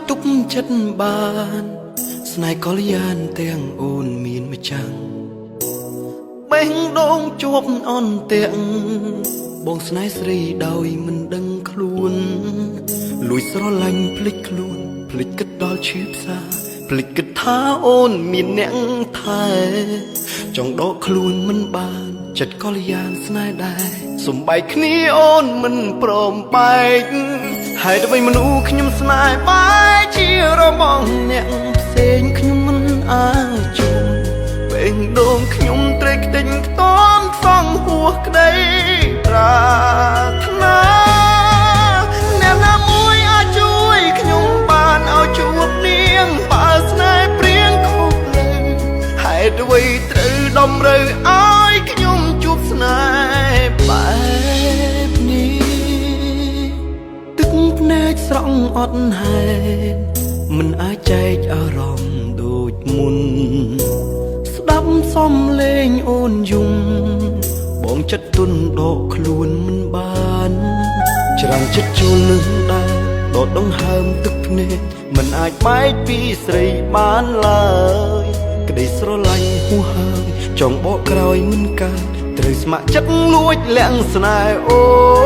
ទុកចិត្តបានស្នេហ៍កល្យានទាំងអូនមានម្ចាំងបេះដូងជាប់អន់ទាំងបងស្នេហ៍ស្រីដោយមិនដឹងខ្លួនលួចស្រឡាញ់ភ្លេចខ្លួនភ្លេចគិតដល់ឈឺផ្សាភ្លេចគិតថាអូនមានអ្នកថែចង់ដកខ្លួនមិនបានចិត្តកល្យានស្នេហ៍ដែរសំបែកគ្នាអូនមិនព្រមបែកហើយទៅវិញមនុស្សខ្ញុំស្នេហ៍បែកជារបងអ្នកផ្សេងខ្ញុំមិនអាចជុំពេញដងខ្ញុំត្រេកខ្ទេញខ្ទាំខ្សងហួសក្តីប្រាថ្នាអ្នកណាមួយអាចជួយខ្ញុំបានឲ្យជួបនាងបើស្នេហ៍ព្រៀងខុសលើហេតុអ្វីត្រូវតម្រូវឲ្យខ្ញុំជួបស្នេហ៍បែបនេះទឹកភ្នែកស្រង់អត់ហេតុមិនអាចចែកអារម្មណ៍ដូចមុនស្ដាប់សំឡេងអូនយំបងចិត្តទុនដកខ្លួនមិនបានច្រាំងចិត្តចូលនឹងដែរដកដង្ហើមទឹកភ្នែកមិនអាចបែកពីស្រីបានឡើយក្តីស្រឡាញ់ហួសហើយចង់បកក្រោយមិនកើតត្រូវស្ម័គ្រចិត្តលួចលាក់ស្នេហ៍អូ